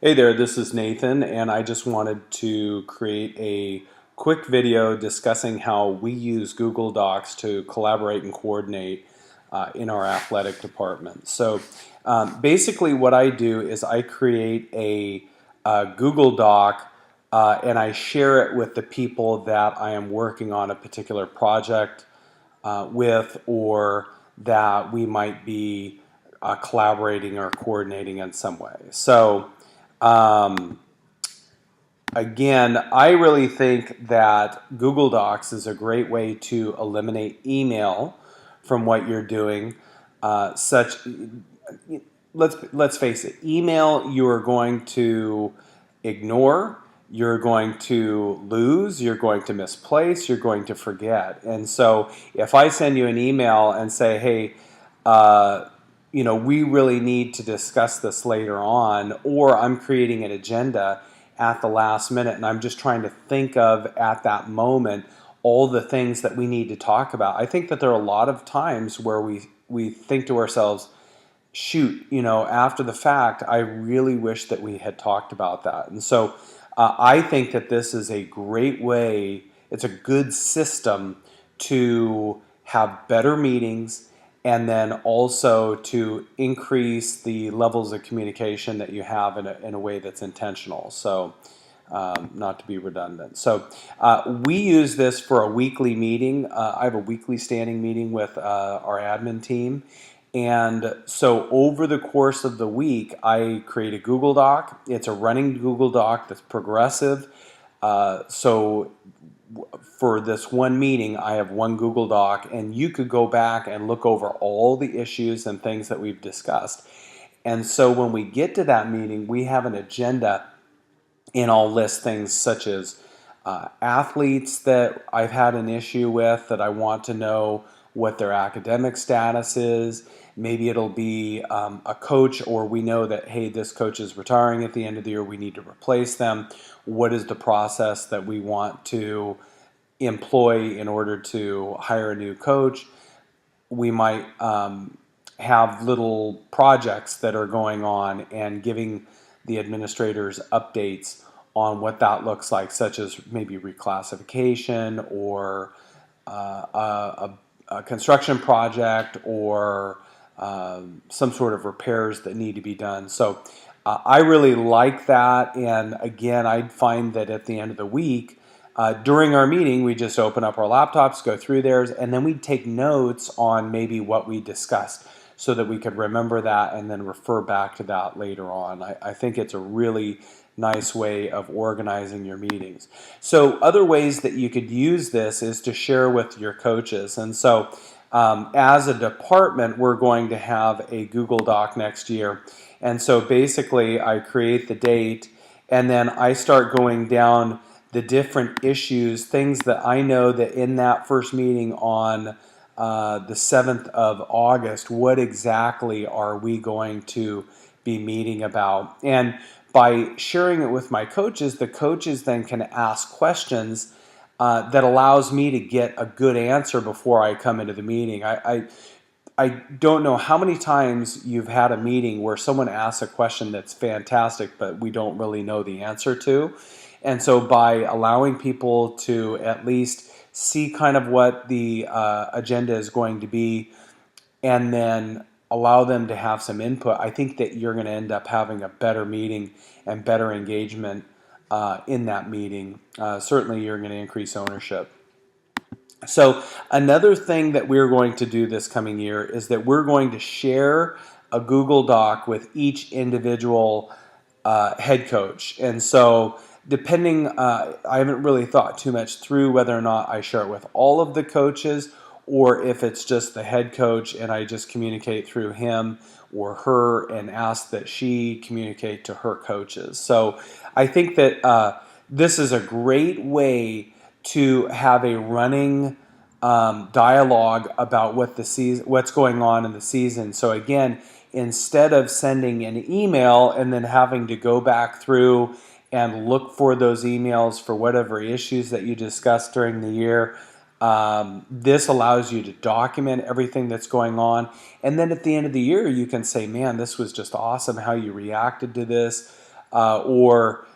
Hey there, this is Nathan, and I just wanted to create a quick video discussing how we use Google Docs to collaborate and coordinate in our athletic department. So basically what I do is I create a Google Doc and I share it with the people that I am working on a particular project with, or that we might be collaborating or coordinating in some way. So um, again, I really think that Google Docs is a great way to eliminate email from what you're doing. Such let's face it, email you are going to ignore, you're going to lose, you're going to misplace, you're going to forget. And so if I send you an email and say, hey, we really need to discuss this later on, or I'm creating an agenda at the last minute and I'm just trying to think of at that moment all the things that we need to talk about. I think that there are a lot of times where we think to ourselves, shoot, after the fact, I really wish that we had talked about that. And so I think that this is a great way, it's a good system to have better meetings and then also to increase the levels of communication that you have in a way that's intentional. So not to be redundant. So we use this for a weekly meeting. I have a weekly standing meeting with our admin team. And so over the course of the week, I create a Google Doc. It's a running Google Doc that's progressive. So for this one meeting, I have one Google Doc, and you could go back and look over all the issues and things that we've discussed. And so when we get to that meeting, we have an agenda, and I'll list things such as athletes that I've had an issue with that I want to know what their academic status is. Maybe it'll be a coach, or we know that, hey, this coach is retiring at the end of the year, we need to replace them. What is the process that we want to employ in order to hire a new coach? We might have little projects that are going on and giving the administrators updates on what that looks like, such as maybe reclassification or a construction project, or some sort of repairs that need to be done. So I really like that. And again, I find that at the end of the week, during our meeting, we just open up our laptops, go through theirs, and then we take notes on maybe what we discussed so that we could remember that and then refer back to that later on. I think it's a really nice way of organizing your meetings. So other ways that you could use this is to share with your coaches. And so as a department, we're going to have a Google Doc next year. And so basically I create the date and then I start going down the different issues, things that I know that in that first meeting on the 7th of August, what exactly are we going to be meeting about? And by sharing it with my coaches, the coaches then can ask questions that allows me to get a good answer before I come into the meeting. I don't know how many times you've had a meeting where someone asks a question that's fantastic, but we don't really know the answer to. And so by allowing people to at least see kind of what the agenda is going to be and then allow them to have some input, I think that you're going to end up having a better meeting and better engagement in that meeting. Certainly you're going to increase ownership. So another thing that we're going to do this coming year is that we're going to share a Google Doc with each individual head coach. And so depending, I haven't really thought too much through whether or not I share it with all of the coaches or if it's just the head coach and I just communicate through him or her and ask that she communicate to her coaches. So I think that this is a great way to have a running dialogue about what the season, what's going on in the season. So again, instead of sending an email and then having to go back through and look for those emails for whatever issues that you discussed during the year, this allows you to document everything that's going on. And then at the end of the year, you can say, man, this was just awesome how you reacted to this. or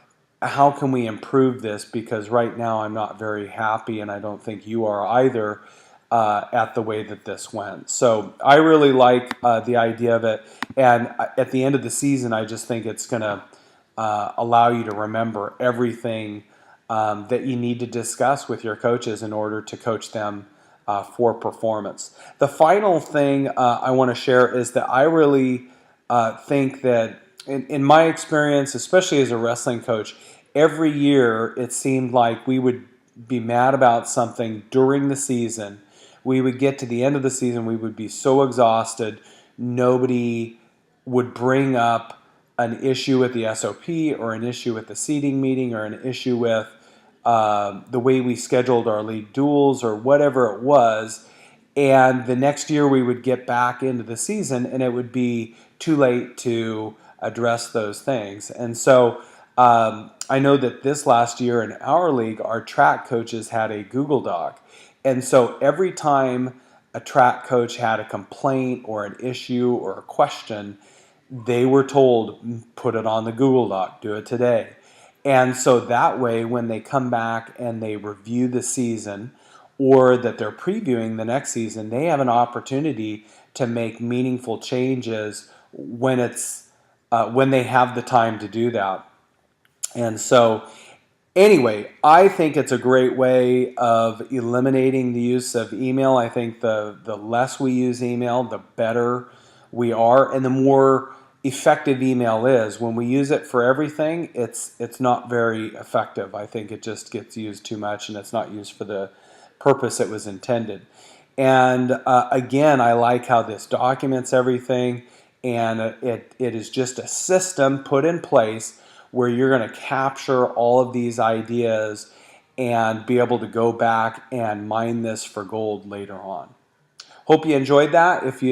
how can we improve this, because right now I'm not very happy, and I don't think you are either, at the way that this went. So I really like the idea of it, and at the end of the season I just think it's going to allow you to remember everything that you need to discuss with your coaches in order to coach them for performance. The final thing I want to share is that I really think that in my experience, especially as a wrestling coach, every year it seemed like we would be mad about something during the season. We would get to the end of the season, we would be so exhausted, nobody would bring up an issue with the SOP or an issue with the seating meeting or an issue with the way we scheduled our league duels or whatever it was. And the next year we would get back into the season and it would be too late to address those things. And so I know that this last year in our league, our track coaches had a Google Doc. And so every time a track coach had a complaint or an issue or a question, they were told, put it on the Google Doc, do it today. And so that way, when they come back and they review the season or that they're previewing the next season, they have an opportunity to make meaningful changes when they have the time to do that. And so anyway, I think it's a great way of eliminating the use of email. I think the less we use email, the better we are, and the more effective email is. When we use it for everything, it's not very effective. I think it just gets used too much, and it's not used for the purpose it was intended. And again, I like how this documents everything, and it is just a system put in place where you're going to capture all of these ideas and be able to go back and mine this for gold later on. Hope you enjoyed that. If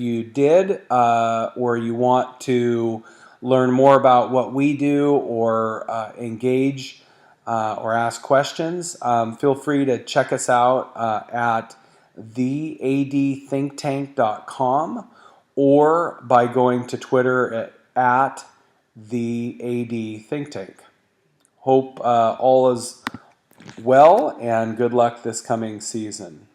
you did, or you want to learn more about what we do or engage or ask questions, feel free to check us out at theadthinktank.com or by going to Twitter at the AD Think Tank. Hope all is well, and good luck this coming season.